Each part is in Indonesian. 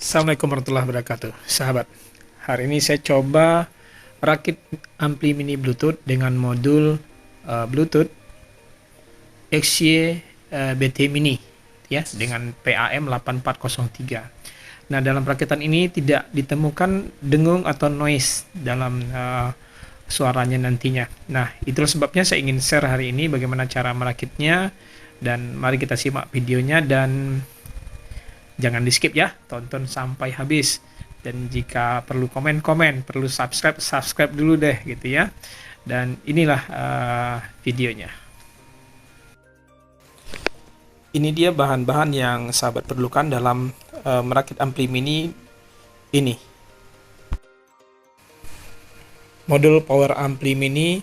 Assalamualaikum warahmatullahi wabarakatuh, sahabat. Hari ini saya coba rakit ampli mini Bluetooth dengan modul Bluetooth XY BT Mini, ya, dengan PAM 8403. Nah, dalam rakitan ini tidak ditemukan dengung atau noise dalam suaranya nantinya. Nah, itulah sebabnya saya ingin share hari ini bagaimana cara merakitnya, dan mari kita simak videonya dan jangan di skip ya, tonton sampai habis. Dan jika perlu komen-komen, perlu subscribe dulu deh gitu ya. Dan inilah videonya. Ini dia bahan-bahan yang sahabat perlukan dalam merakit ampli mini ini. Modul power ampli mini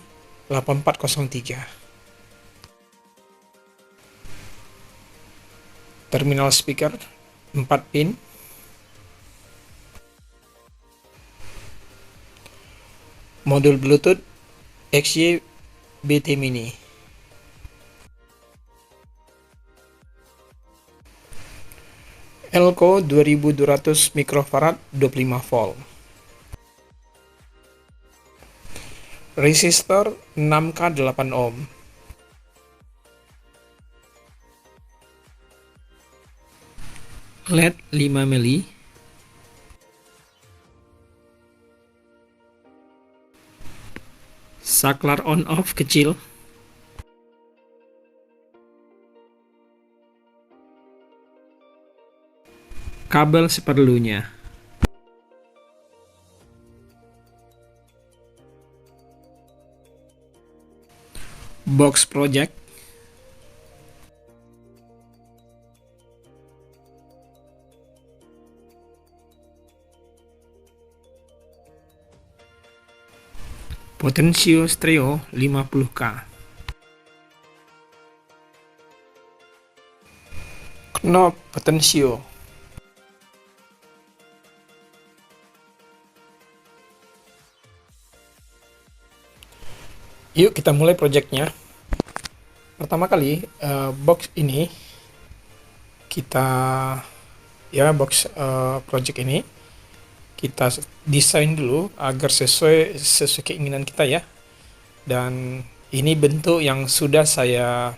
8403. Terminal speaker 4 pin. Modul Bluetooth XY BT Mini. Elco 2200 mikrofarad 25 volt. Resistor 6K 8 ohm. LED 5 mili. Saklar on off kecil. Kabel seperlunya. Box project. Potensio stereo 50K. Knob potensio. Yuk kita mulai projectnya. Pertama kali box ini kita project ini kita desain dulu agar sesuai keinginan kita ya. Dan ini bentuk yang sudah saya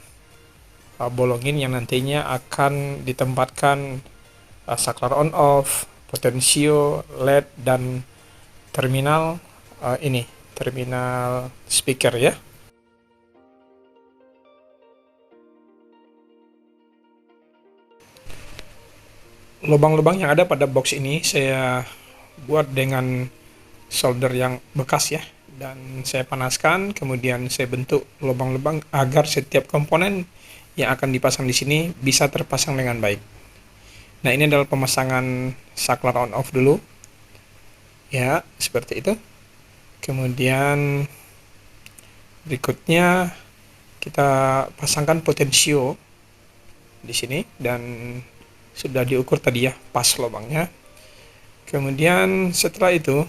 bolongin yang nantinya akan ditempatkan saklar on off, potensio, LED, dan terminal terminal speaker ya. Lubang-lubang yang ada pada box ini saya buat dengan solder yang bekas ya, dan saya panaskan, kemudian saya bentuk lubang-lubang agar setiap komponen yang akan dipasang di sini bisa terpasang dengan baik. Nah, ini adalah pemasangan saklar on off dulu ya, seperti itu. Kemudian berikutnya kita pasangkan potensio di sini, dan sudah diukur tadi ya, pas lubangnya. Kemudian setelah itu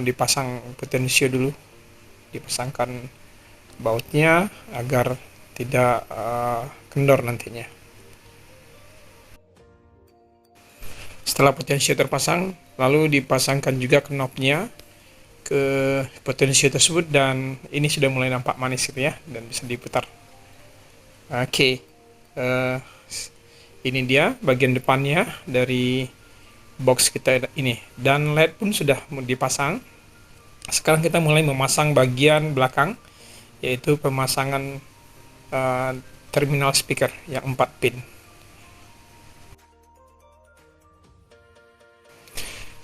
dipasang potensio dulu, dipasangkan bautnya agar tidak kendor nantinya. Setelah potensio terpasang, lalu dipasangkan juga knobnya ke potensio tersebut, dan ini sudah mulai nampak manis gitu ya, dan bisa diputar. Oke. Ini dia bagian depannya dari box kita ini, dan LED pun sudah dipasang. Sekarang kita mulai memasang bagian belakang, yaitu pemasangan terminal speaker yang 4 pin.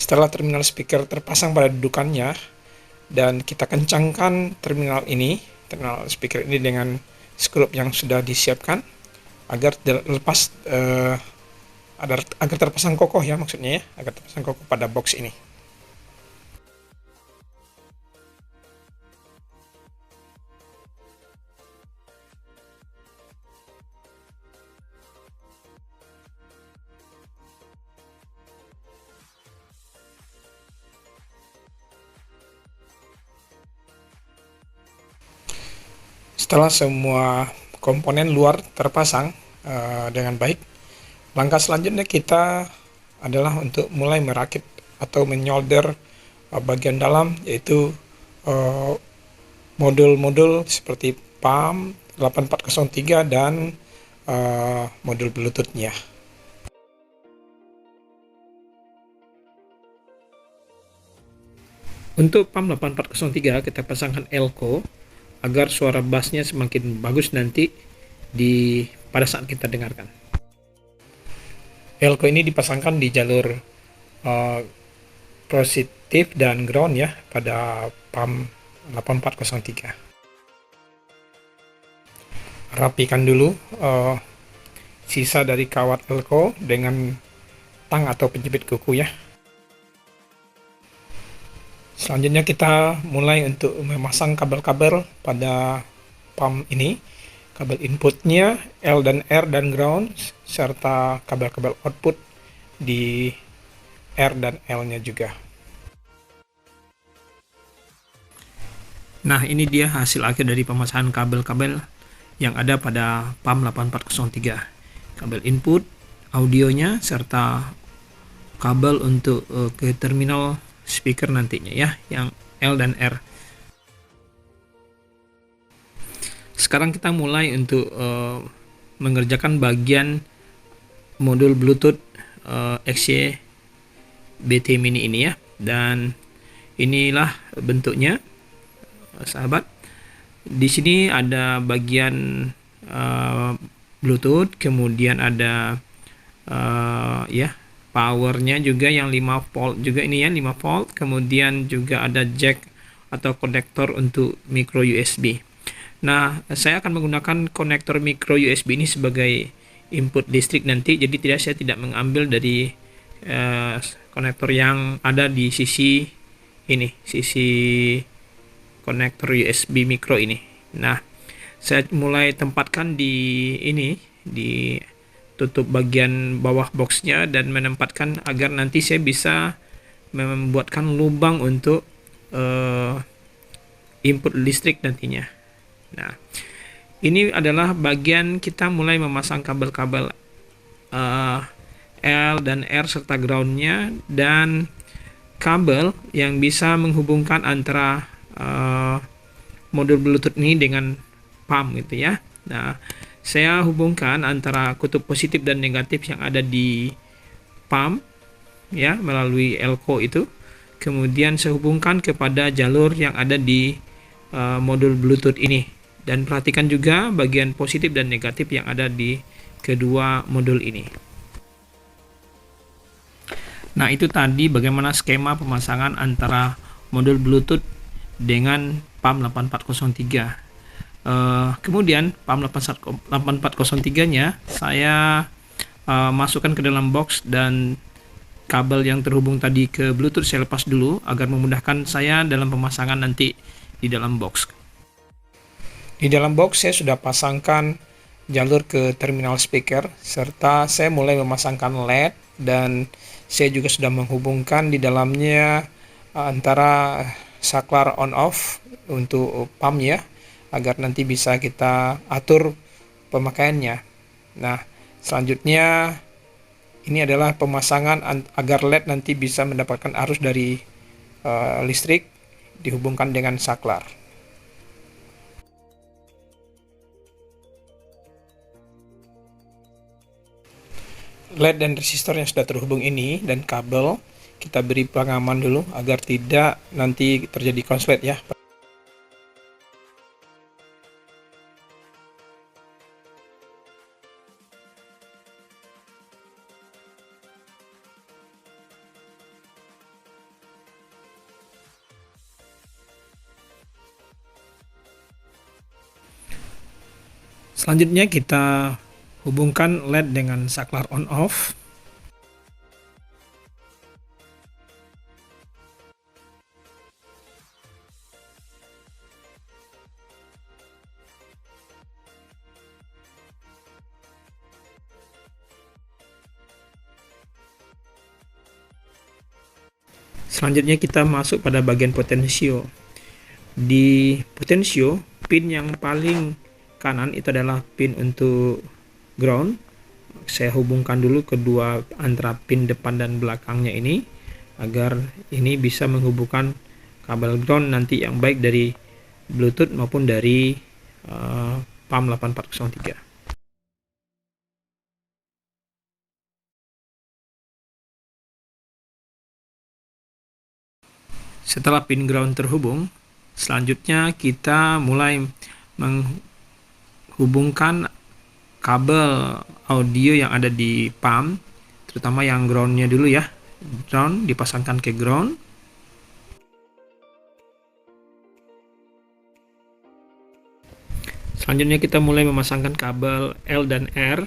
Setelah terminal speaker terpasang pada dudukannya, dan kita kencangkan terminal speaker ini dengan skrup yang sudah disiapkan agar lepas agar terpasang kokoh ya, maksudnya ya, agar terpasang kokoh pada box ini. Setelah semua komponen luar terpasang dengan baik, langkah selanjutnya kita adalah untuk mulai merakit atau menyolder bagian dalam, yaitu modul-modul seperti PAM 8403 dan modul Bluetooth-nya. Untuk PAM 8403 kita pasangkan elko agar suara bassnya semakin bagus nanti pada saat kita dengarkan. Elko ini dipasangkan di jalur positif dan ground ya pada PAM 8403. Rapikan dulu sisa dari kawat elko dengan tang atau penjepit kuku ya. Selanjutnya kita mulai untuk memasang kabel-kabel pada PAM ini. Kabel inputnya L dan R dan ground, serta kabel-kabel output di R dan L-nya juga. Nah, ini dia hasil akhir dari pemasangan kabel-kabel yang ada pada PAM 8403. Kabel input, audionya, serta kabel untuk ke terminal speaker nantinya ya, yang L dan R. Sekarang kita mulai untuk mengerjakan bagian modul Bluetooth XY BT Mini ini ya. Dan inilah bentuknya, sahabat. Di sini ada bagian Bluetooth, kemudian ada ya powernya juga yang 5 volt juga ini ya, 5 volt. Kemudian juga ada jack atau konektor untuk micro USB. Nah, saya akan menggunakan konektor micro USB ini sebagai input listrik nanti, jadi saya tidak mengambil dari konektor yang ada di sisi ini, sisi konektor USB micro ini. Nah, saya mulai tempatkan di ini, di tutup bagian bawah boxnya, dan menempatkan agar nanti saya bisa membuatkan lubang untuk input listrik nantinya. Nah, ini adalah bagian kita mulai memasang kabel-kabel L dan R serta groundnya, dan kabel yang bisa menghubungkan antara modul Bluetooth ini dengan PAM gitu ya. Nah, saya hubungkan antara kutub positif dan negatif yang ada di PAM ya melalui elko itu. Kemudian saya hubungkan kepada jalur yang ada di modul Bluetooth ini, dan perhatikan juga bagian positif dan negatif yang ada di kedua modul ini. Nah, itu tadi bagaimana skema pemasangan antara modul Bluetooth dengan PAM 8403. Kemudian PAM 8403-nya saya masukkan ke dalam box, dan kabel yang terhubung tadi ke Bluetooth saya lepas dulu agar memudahkan saya dalam pemasangan nanti di dalam box. Di dalam box saya sudah pasangkan jalur ke terminal speaker, serta saya mulai memasangkan LED, dan saya juga sudah menghubungkan di dalamnya antara saklar on off untuk PAM ya, agar nanti bisa kita atur pemakaiannya. Nah, selanjutnya ini adalah pemasangan agar LED nanti bisa mendapatkan arus dari listrik dihubungkan dengan saklar. LED dan resistor yang sudah terhubung ini dan kabel kita beri pengaman dulu agar tidak nanti terjadi konslet ya. Selanjutnya kita hubungkan LED dengan saklar on off. Selanjutnya kita masuk pada bagian potensio. Di potensio, pin yang paling kanan itu adalah pin untuk ground, saya hubungkan dulu kedua antara pin depan dan belakangnya ini agar ini bisa menghubungkan kabel ground nanti yang baik dari Bluetooth maupun dari PAM 8403. Setelah pin ground terhubung, selanjutnya kita mulai menghubungkan kabel audio yang ada di PAM, terutama yang groundnya dulu ya. Ground dipasangkan ke ground. Selanjutnya kita mulai memasangkan kabel L dan R,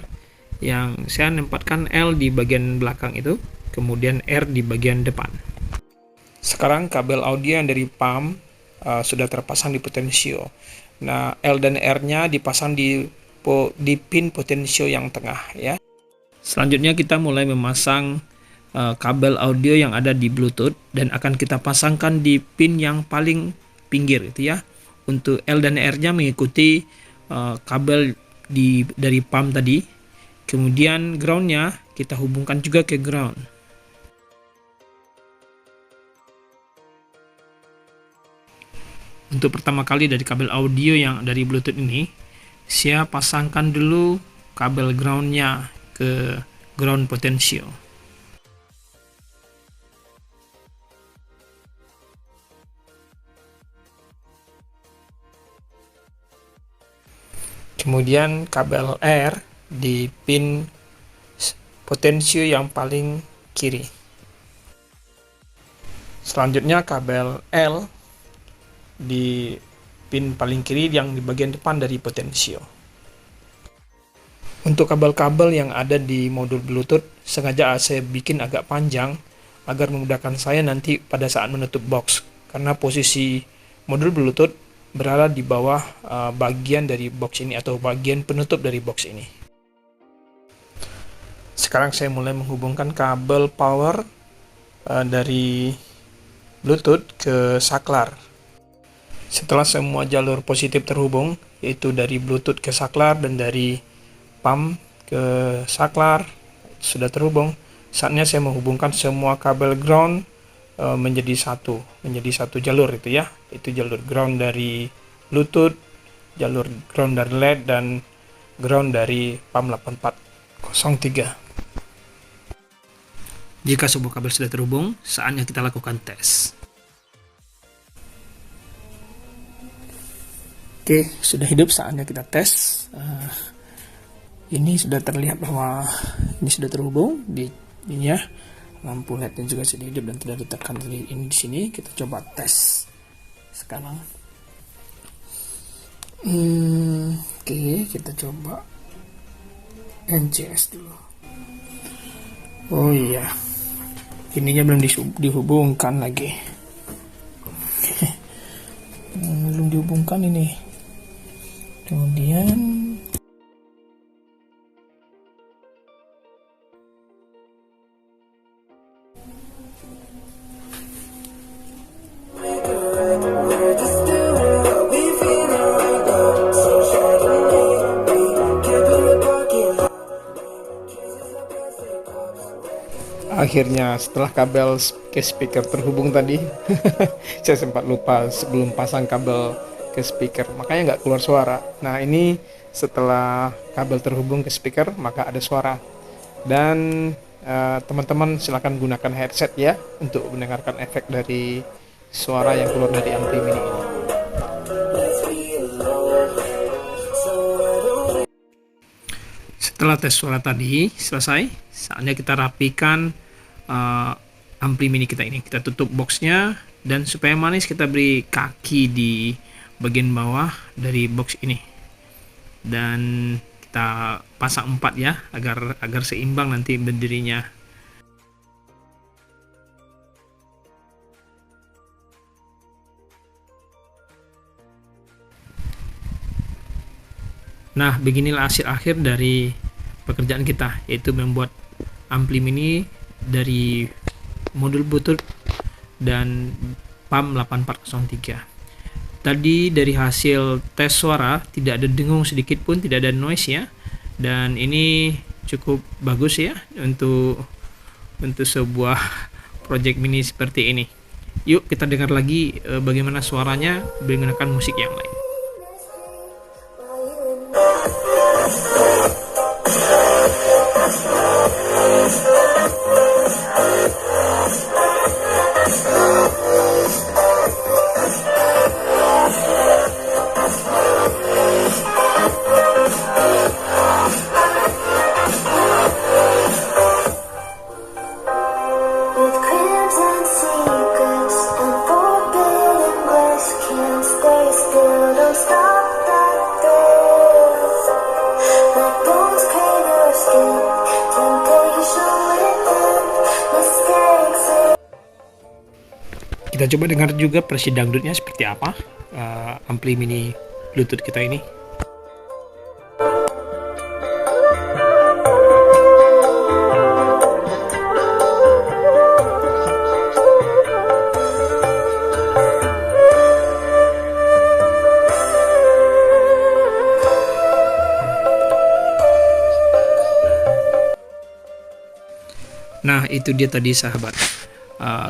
yang saya menempatkan L di bagian belakang itu, kemudian R di bagian depan. Sekarang kabel audio yang dari PAM sudah terpasang di potensio. Nah, L dan R-nya dipasang di pin potensio yang tengah ya. Selanjutnya kita mulai memasang kabel audio yang ada di Bluetooth dan akan kita pasangkan di pin yang paling pinggir itu ya. Untuk L dan R-nya mengikuti kabel dari PAM tadi. Kemudian ground-nya kita hubungkan juga ke ground. Untuk pertama kali dari kabel audio yang dari Bluetooth ini, saya pasangkan dulu kabel ground-nya ke ground potensio. Kemudian kabel R di pin potensio yang paling kiri. Selanjutnya kabel L di pin paling kiri yang di bagian depan dari potensio. Untuk kabel-kabel yang ada di modul Bluetooth sengaja saya bikin agak panjang agar memudahkan saya nanti pada saat menutup box, karena posisi modul Bluetooth berada di bawah bagian dari box ini atau bagian penutup dari box ini. Sekarang saya mulai menghubungkan kabel power dari Bluetooth ke saklar. Setelah semua jalur positif terhubung, yaitu dari Bluetooth ke saklar dan dari PAM ke saklar sudah terhubung, saatnya saya menghubungkan semua kabel ground menjadi satu jalur itu ya. Itu jalur ground dari Bluetooth, jalur ground dari LED, dan ground dari PAM 8403. Jika sebuah kabel sudah terhubung, saatnya kita lakukan tes. Oke, sudah hidup, saatnya kita tes. Ini sudah terlihat bahwa ini sudah terhubung di ini ya. Lampu LED-nya juga sudah hidup dan tidak ditekan ini di sini. Kita coba tes sekarang. Oke, kita coba NCS dulu. Oh iya, ininya belum dihubungkan lagi. Belum dihubungkan ini. Kemudian akhirnya setelah kabel ke speaker terhubung tadi saya sempat lupa sebelum pasang kabel ke speaker, makanya nggak keluar suara. Nah, ini setelah kabel terhubung ke speaker maka ada suara. Dan teman-teman silakan gunakan headset ya untuk mendengarkan efek dari suara yang keluar dari ampli mini ini. Setelah tes suara tadi selesai, saatnya kita rapikan ampli mini kita ini. Kita tutup boxnya, dan supaya manis kita beri kaki di bagian bawah dari box ini, dan kita pasang 4 ya agar seimbang nanti berdirinya. Nah, beginilah hasil akhir dari pekerjaan kita, yaitu membuat ampli mini dari modul Bluetooth dan PAM 8403. Tadi dari hasil tes suara tidak ada dengung sedikit pun, tidak ada noise ya. Dan ini cukup bagus ya untuk sebuah project mini seperti ini. Yuk kita dengar lagi bagaimana suaranya menggunakan musik yang lain. With crimson secrets and forbidden bliss, can't stay still, don't stop that thrill. My bones crave your skin, temptation within, mistakes. Kita coba dengar juga versi dangdutnya seperti apa ampli mini Bluetooth kita ini. Nah, itu dia tadi sahabat,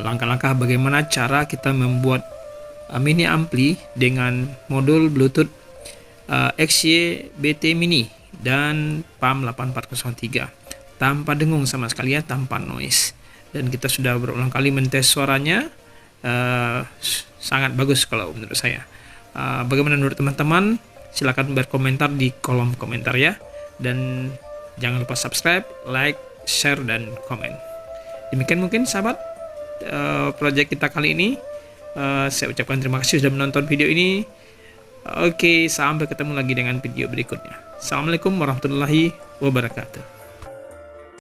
langkah-langkah bagaimana cara kita membuat mini ampli dengan modul Bluetooth XY-BT Mini dan PAM 8403 tanpa dengung sama sekali ya, tanpa noise. Dan kita sudah berulang kali mentes suaranya, sangat bagus kalau menurut saya. Bagaimana menurut teman-teman? Silahkan berkomentar di kolom komentar ya. Dan jangan lupa subscribe, like, share, dan komen. Demikian mungkin sahabat project kita kali ini. Saya ucapkan terima kasih sudah menonton video ini. Oke, sampai ketemu lagi dengan video berikutnya. Assalamualaikum warahmatullahi wabarakatuh.